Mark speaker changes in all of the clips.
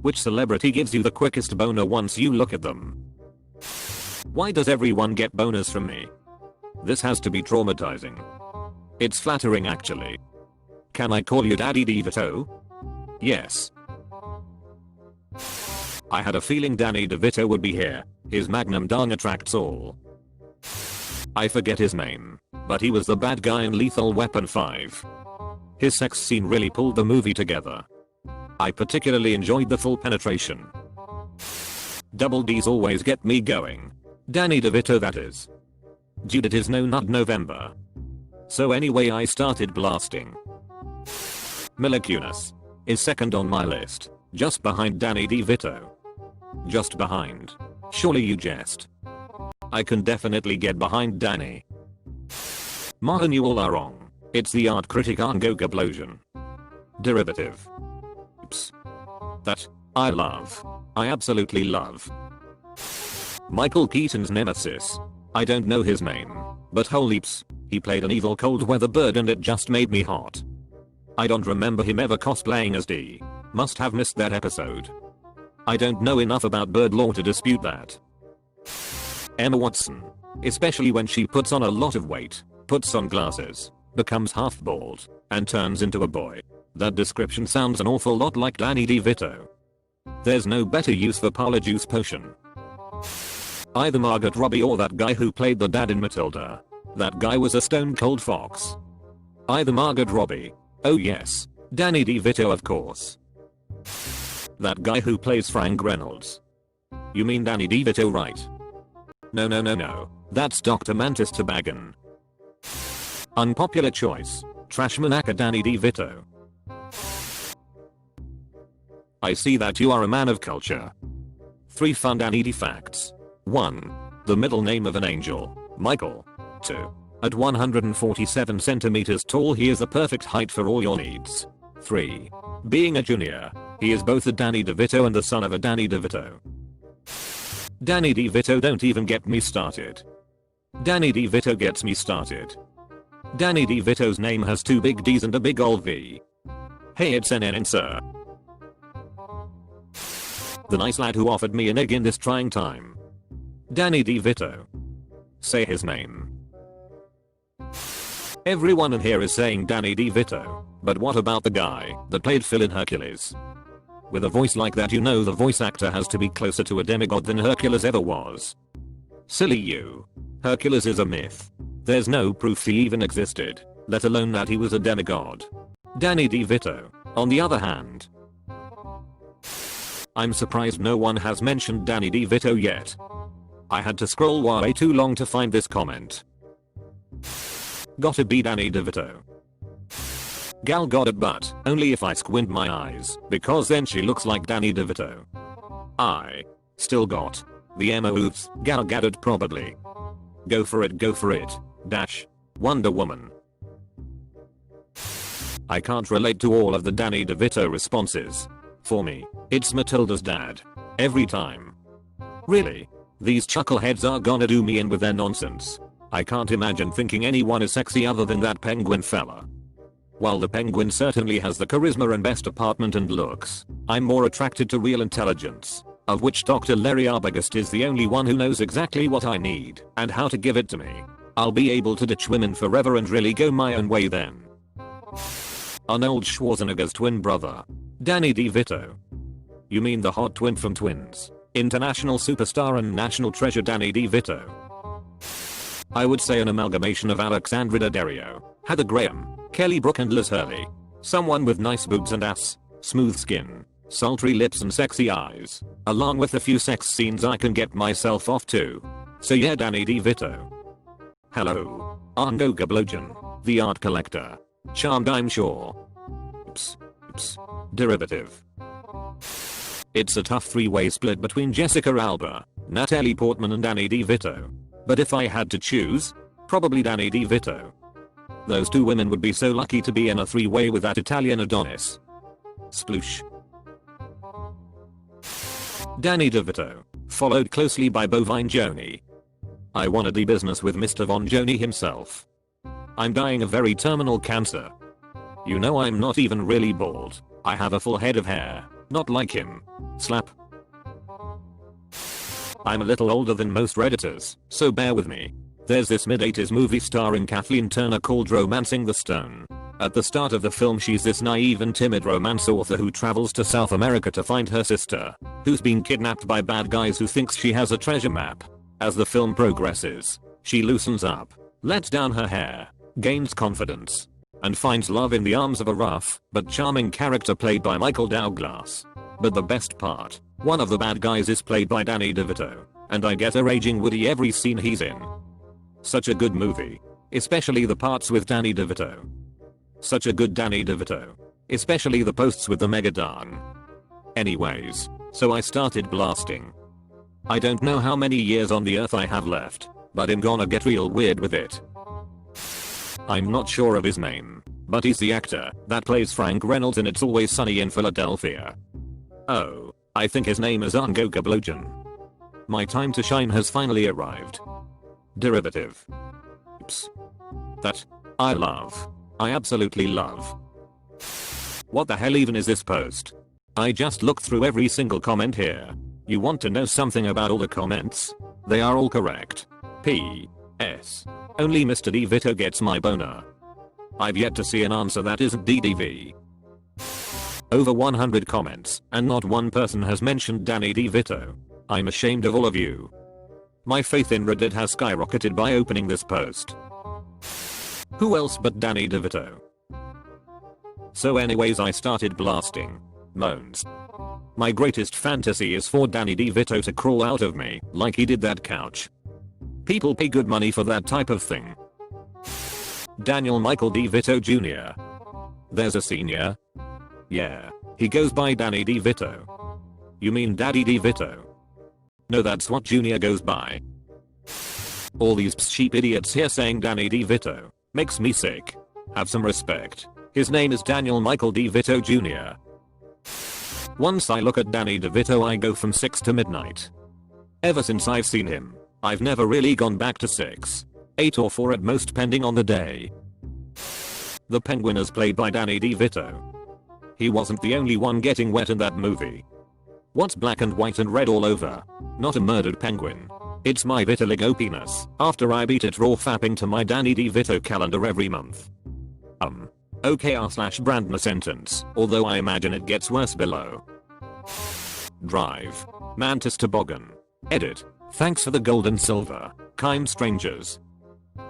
Speaker 1: Which celebrity gives you the quickest boner once you look at them? Why does everyone get boners from me? This has to be traumatizing. It's flattering actually. Can I call you Daddy DeVito? Yes. I had a feeling Danny DeVito would be here. His magnum dong attracts all. I forget his name, but he was the bad guy in Lethal Weapon 5. His sex scene really pulled the movie together. I particularly enjoyed the full penetration. Double D's always get me going. Danny DeVito that is. Dude, it is no nut November. So anyway, I started blasting. Mila Kunis is second on my list, just behind Danny DeVito. Just behind. Surely you jest. I can definitely get behind Danny. Martin, you all are wrong. It's the art critic Argo Gablosion. Derivative. Oops. That I love. I absolutely love. Michael Keaton's nemesis. I don't know his name, but holy ps, he played an evil cold weather bird and it just made me hot. I don't remember him ever cosplaying as D. Must have missed that episode. I don't know enough about bird lore to dispute that. Emma Watson. Especially when she puts on a lot of weight, puts on glasses, becomes half bald, and turns into a boy. That description sounds an awful lot like Danny DeVito. There's no better use for Parla Juice Potion. Either Margot Robbie or that guy who played the dad in Matilda. That guy was a stone cold fox. Either Margot Robbie. Oh yes. Danny DeVito of course. That guy who plays Frank Reynolds. You mean Danny DeVito right? No. That's Dr. Mantis Tobagan. Unpopular choice. Trashmanaka Danny DeVito. I see that you are a man of culture. 3 fun Danny D facts. 1. The middle name of an angel, Michael. 2. At 147 centimeters tall he is the perfect height for all your needs. 3. Being a junior, he is both a Danny DeVito and the son of a Danny DeVito. Danny DeVito, don't even get me started. Danny DeVito gets me started. Danny DeVito's name has 2 big D's and a big ol' V. Hey, it's NN sir. The nice lad who offered me an egg in this trying time. Danny DeVito. Say his name. Everyone in here is saying Danny DeVito, but what about the guy that played Phil in Hercules? With a voice like that, you know the voice actor has to be closer to a demigod than Hercules ever was. Silly you. Hercules is a myth. There's no proof he even existed, let alone that he was a demigod. Danny DeVito, on the other hand. I'm surprised no one has mentioned Danny DeVito yet. I had to scroll way too long to find this comment. Gotta be Danny DeVito. Gal got it, but only if I squint my eyes, because then she looks like Danny DeVito. I still got the Emma oops, gal got it probably. Go for it. Dash. Wonder Woman. I can't relate to all of the Danny DeVito responses. For me, it's Matilda's dad. Every time. Really? These chuckleheads are gonna do me in with their nonsense. I can't imagine thinking anyone is sexy other than that penguin fella. While the penguin certainly has the charisma and best apartment and looks, I'm more attracted to real intelligence, of which Dr. Larry Arbogast is the only one who knows exactly what I need and how to give it to me. I'll be able to ditch women forever and really go my own way then. Arnold Schwarzenegger's twin brother. Danny DeVito. You mean the hot twin from Twins? International superstar and national treasure Danny DeVito. I would say an amalgamation of Alexandra Daddario, Heather Graham, Kelly Brook and Liz Hurley. Someone with nice boobs and ass, smooth skin, sultry lips and sexy eyes, along with a few sex scenes I can get myself off to. So yeah, Danny DeVito. Hello. Argo Gablojan, the art collector. Charmed I'm sure. Oops. Derivative. It's a tough 3-way split between Jessica Alba, Natalie Portman and Danny DeVito. But if I had to choose, probably Danny DeVito. Those 2 women would be so lucky to be in a 3-way with that Italian Adonis. Sploosh. Danny DeVito, followed closely by Bovine Joni. I wanna do business with Mr. Von Joni himself. I'm dying of very terminal cancer. You know I'm not even really bald. I have a full head of hair, Not like him. Slap. I'm a little older than most redditors, so bear with me. There's this mid-80s movie starring Kathleen Turner called Romancing the Stone. At the start of the film she's this naive and timid romance author who travels to South America to find her sister, who's been kidnapped by bad guys who thinks she has a treasure map. As the film progresses, she loosens up, lets down her hair, gains confidence, and finds love in the arms of a rough but charming character played by Michael Douglas. But the best part, one of the bad guys is played by Danny DeVito, and I get a raging Woody every scene he's in. Such a good movie, especially the parts with Danny DeVito. Such a good Danny DeVito, especially the posts with the Megadon. Anyways, so I started blasting. I don't know how many years on the earth I have left, but I'm gonna get real weird with it. I'm not sure of his name, but he's the actor that plays Frank Reynolds in It's Always Sunny in Philadelphia. Oh, I think his name is Ngo Kablojan. My time to shine has finally arrived. Derivative. Oops. That I love. I absolutely love. What the hell even is this post? I just looked through every single comment here. You want to know something about all the comments? They are all correct. P.S. Only Mr. DeVito gets my boner. I've yet to see an answer that isn't DDV. Over 100 comments, and not one person has mentioned Danny DeVito. I'm ashamed of all of you. My faith in Reddit has skyrocketed by opening this post. Who else but Danny DeVito? So anyways, I started blasting. Moans. My greatest fantasy is for Danny DeVito to crawl out of me like he did that couch. People pay good money for that type of thing. Daniel Michael DeVito Jr. There's a senior? Yeah, he goes by Danny DeVito. You mean Daddy DeVito? No, that's what Junior goes by. All these cheap idiots here saying Danny DeVito makes me sick. Have some respect. His name is Daniel Michael DeVito Jr. Once I look at Danny DeVito I go from 6 to midnight. Ever since I've seen him, I've never really gone back to 6. 8 or 4 at most pending on the day. The Penguin is played by Danny DeVito. He wasn't the only one getting wet in that movie. What's black and white and red all over? Not a murdered penguin. It's my vitiligo penis after I beat it raw fapping to my Danny DeVito calendar every month. Okay r/Brandner sentence, although I imagine it gets worse below. Drive. Mantis Toboggan. Edit. Thanks for the gold and silver, kind strangers.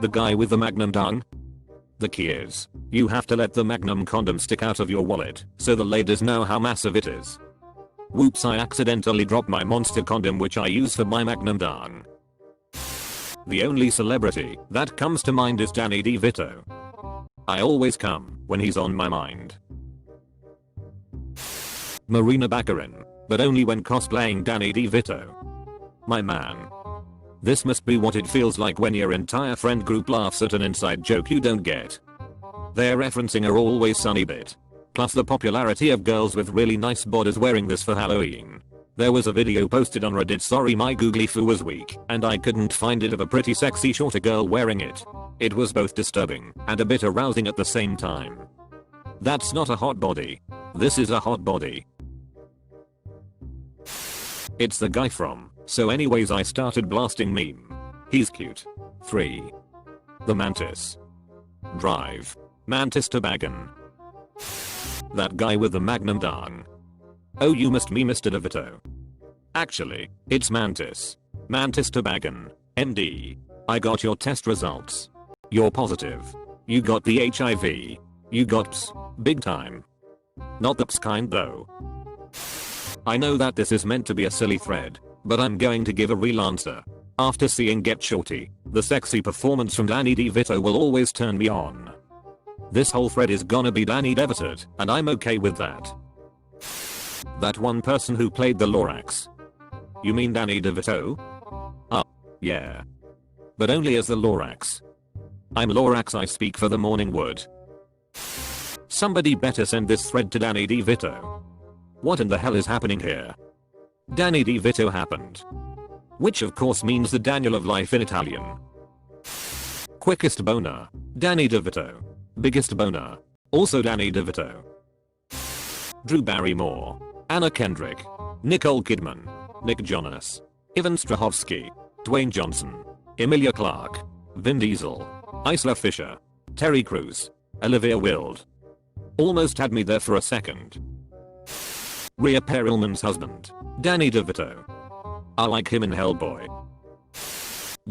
Speaker 1: The guy with the magnum dung? The key is, you have to let the magnum condom stick out of your wallet, so the ladies know how massive it is. Whoops, I accidentally dropped my monster condom which I use for my magnum dung. The only celebrity that comes to mind is Danny DeVito. I always come when he's on my mind. Marina Baccarin, but only when cosplaying Danny DeVito. My man. This must be what it feels like when your entire friend group laughs at an inside joke you don't get. They're referencing a Always Sunny bit. Plus the popularity of girls with really nice bodies wearing this for Halloween. There was a video posted on Reddit, sorry my googly foo was weak, and I couldn't find it, of a pretty sexy shorter girl wearing it. It was both disturbing and a bit arousing at the same time. That's not a hot body. This is a hot body. It's the guy from So Anyways I started blasting meme. He's cute. 3. The Mantis. Drive. Mantis Toboggan. That guy with the magnum dung. Oh, you must be Mr. DeVito. Actually, it's Mantis. Mantis Toboggan. MD. I got your test results. You're positive. You got the HIV. You got ps. Big time. Not the ps kind though. I know that this is meant to be a silly thread, but I'm going to give a real answer. After seeing Get Shorty, the sexy performance from Danny DeVito will always turn me on. This whole thread is gonna be Danny DeVito, and I'm okay with that. That one person who played the Lorax. You mean Danny DeVito? Yeah. But only as the Lorax. I'm Lorax, I speak for the morning wood. Somebody better send this thread to Danny DeVito. What in the hell is happening here? Danny DeVito happened. Which of course means the Daniel of life in Italian. Quickest boner. Danny DeVito. Biggest boner. Also Danny DeVito. Drew Barrymore. Anna Kendrick, Nicole Kidman, Nick Jonas, Ivan Strahovski, Dwayne Johnson, Emilia Clarke, Vin Diesel, Isla Fisher, Terry Crews, Olivia Wilde. Almost had me there for a second. Rhea Perlman's husband, Danny DeVito. I like him in Hellboy.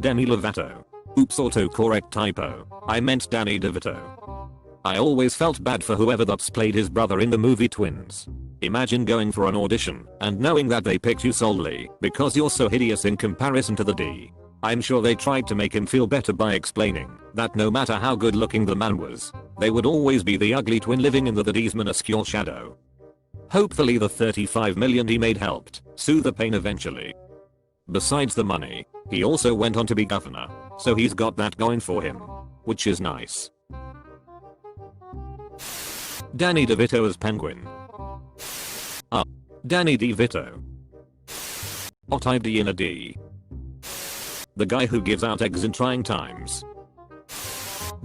Speaker 1: Demi Lovato. Oops, autocorrect typo. I meant Danny DeVito. I always felt bad for whoever that's played his brother in the movie Twins. Imagine going for an audition and knowing that they picked you solely because you're so hideous in comparison to the D. I'm sure they tried to make him feel better by explaining that no matter how good looking the man was, they would always be the ugly twin living in the D's minuscule shadow. Hopefully the $35 million he made helped soothe the pain eventually. Besides the money, he also went on to be governor, so he's got that going for him, which is nice. Danny DeVito as Penguin. Danny DeVito. D in a D. The guy who gives out eggs in trying times.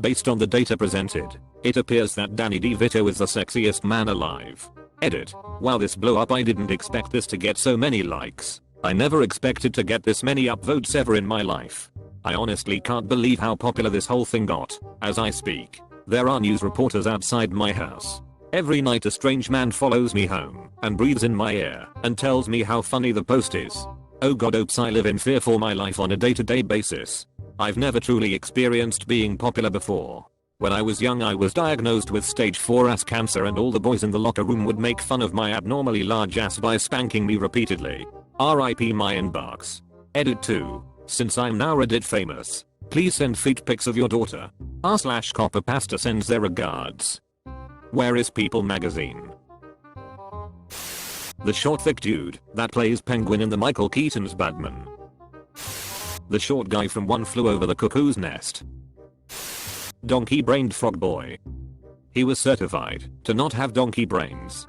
Speaker 1: Based on the data presented, it appears that Danny DeVito is the sexiest man alive. Edit. Wow, this blew up. I didn't expect this to get so many likes. I never expected to get this many upvotes ever in my life. I honestly can't believe how popular this whole thing got. As I speak, there are news reporters outside my house. Every night a strange man follows me home and breathes in my ear and tells me how funny the post is. Oh god, oops, I live in fear for my life on a day-to-day basis. I've never truly experienced being popular before. When I was young I was diagnosed with stage 4 ass cancer and all the boys in the locker room would make fun of my abnormally large ass by spanking me repeatedly. RIP my inbox. Edit 2. Since I'm now Reddit famous, please send feet pics of your daughter. r/copper pasta sends their regards. Where is People magazine? The short thick dude that plays Penguin in the Michael Keaton's Batman. The short guy from One Flew Over the Cuckoo's Nest. Donkey brained frog boy. He was certified to not have donkey brains.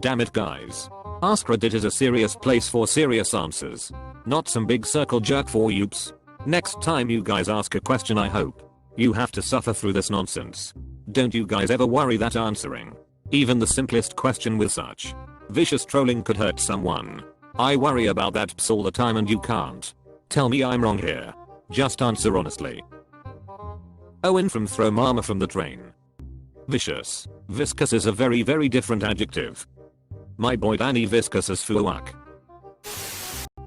Speaker 1: Damn it guys. Askreddit is a serious place for serious answers. Not some big circle jerk for youps. Next time you guys ask a question I hope you have to suffer through this nonsense. Don't you guys ever worry that answering even the simplest question with such vicious trolling could hurt someone. I worry about that all the time and you can't tell me I'm wrong here. Just answer honestly. Owen from Throw Mama from the Train. Vicious. Viscous is a very different adjective. My boy Danny Viscous as Fuak.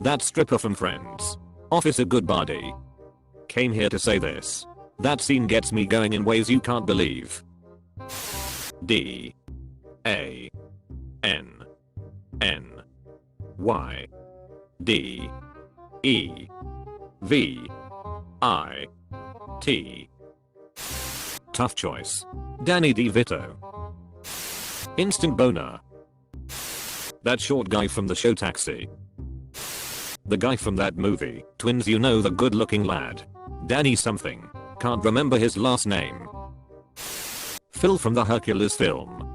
Speaker 1: That stripper from Friends. Officer Goodbody. Came here to say this. That scene gets me going in ways you can't believe. D. A. N. N. Y. D. E. V. I. T. Tough choice. Danny DeVito. Instant boner. That short guy from the show Taxi. The guy from that movie, Twins, you know, the good looking lad. Danny something. Can't remember his last name. Phil from the Hercules film.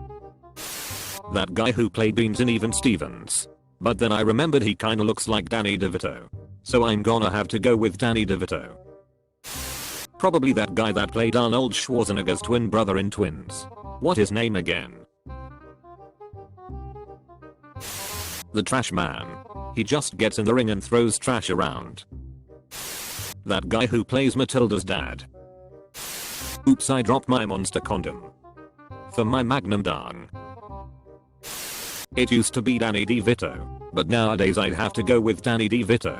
Speaker 1: That guy who played Beans in Even Stevens. But then I remembered he kinda looks like Danny DeVito. So I'm gonna have to go with Danny DeVito. Probably that guy that played Arnold Schwarzenegger's twin brother in Twins. What his name again? The trash man. He just gets in the ring and throws trash around. That guy who plays Matilda's dad. Oops, I dropped my monster condom. For my magnum dong. It used to be Danny DeVito, but nowadays I'd have to go with Danny DeVito.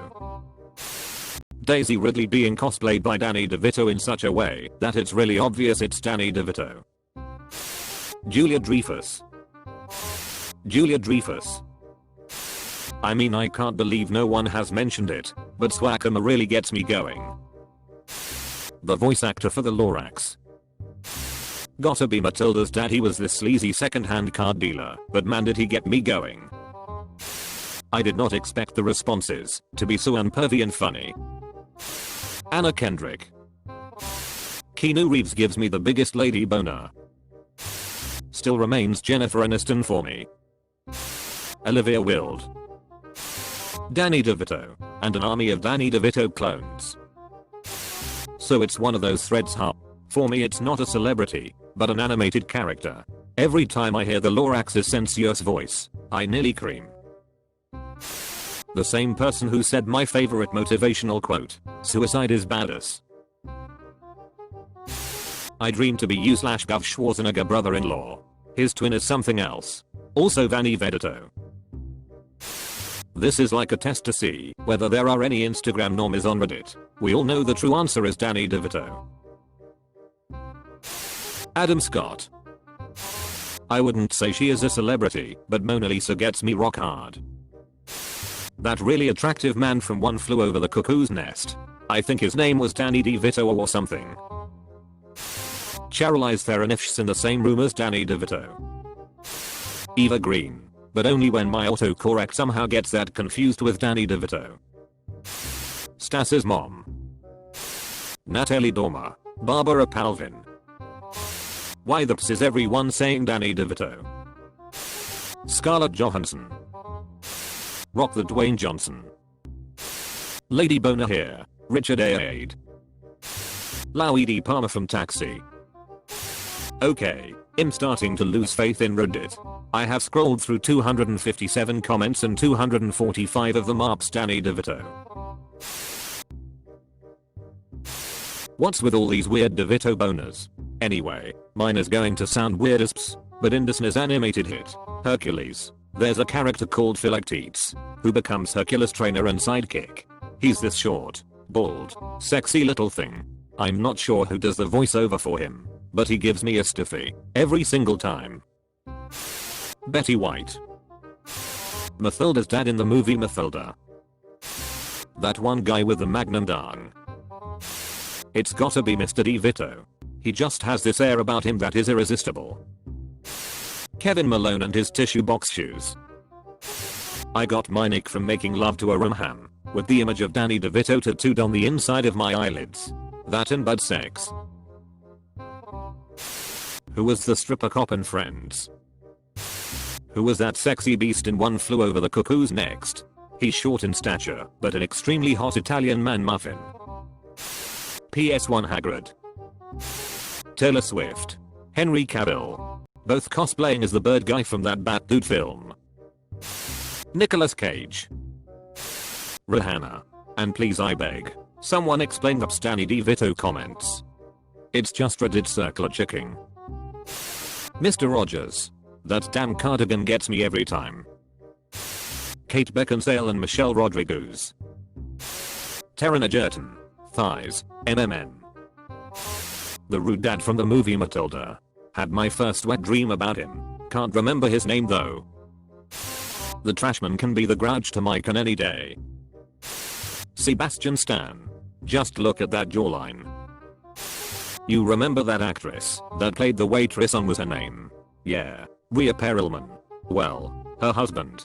Speaker 1: Daisy Ridley being cosplayed by Danny DeVito in such a way that it's really obvious it's Danny DeVito. Julia Dreyfus. Julia Dreyfus. I mean, I can't believe no one has mentioned it, but Swakama really gets me going. The voice actor for the Lorax. Gotta be Matilda's dad. He was this sleazy second-hand card dealer, but man did he get me going. I did not expect the responses to be so unpervy and funny. Anna Kendrick. Keanu Reeves gives me the biggest lady boner. Still remains Jennifer Aniston for me. Olivia Wilde. Danny DeVito, and an army of Danny DeVito clones. So it's one of those threads, huh? For me it's not a celebrity, but an animated character. Every time I hear the Lorax's sensuous voice, I nearly cream. The same person who said my favorite motivational quote, "Suicide is badass." I dream to be you/Gov Schwarzenegger brother-in-law. His twin is something else. Also Vanny Vedito. This is like a test to see whether there are any Instagram normies on Reddit. We all know the true answer is Danny DeVito. Adam Scott. I wouldn't say she is a celebrity, but Mona Lisa gets me rock hard. That really attractive man from One Flew Over the Cuckoo's Nest. I think his name was Danny DeVito or something. Charlize Theron's in the same room as Danny DeVito. Eva Green. But only when my autocorrect somehow gets that confused with Danny DeVito. Stas's mom. Natalie Dormer. Barbara Palvin. Why the ps is everyone saying Danny DeVito? Scarlett Johansson. Rock the Dwayne Johnson. Lady Boner here. Richard Aide. Lowie Palmer from Taxi. Okay, I'm starting to lose faith in Reddit. I have scrolled through 257 comments and 245 of them are Danny DeVito. What's with all these weird DeVito boners? Anyway, mine is going to sound weird as ps, but in Disney's animated hit, Hercules, there's a character called Philoctetes, who becomes Hercules' trainer and sidekick. He's this short, bald, sexy little thing. I'm not sure who does the voiceover for him, but he gives me a stiffy every single time. Betty White. Mathilda's dad in the movie Mathilda. That one guy with the magnum dong. It's gotta be Mr. DeVito. He just has this air about him that is irresistible. Kevin Malone and his tissue box shoes. I got my nick from making love to a rum ham, with the image of Danny DeVito tattooed on the inside of my eyelids. That and bud sex. Who was the stripper cop in Friends? Who was that sexy beast in One Flew Over the Cuckoo's Nest? He's short in stature, but an extremely hot Italian man muffin. PS1 Hagrid. Taylor Swift. Henry Cavill. Both cosplaying as the bird guy from that Bat Dude film. Nicolas Cage. Rihanna. And please I beg, someone explain the Danny DeVito comments. It's just Reddit circular checking. Mr. Rogers. That damn cardigan gets me every time. Kate Beckinsale and Michelle Rodriguez. Taron Egerton. Thighs. MMN. The rude dad from the movie Matilda. Had my first wet dream about him. Can't remember his name though. The trashman can be the Grouch to Mike on any day. Sebastian Stan. Just look at that jawline. You remember that actress that played the waitress on What's Her Name? Yeah, Rhea Perlman. Well, her husband,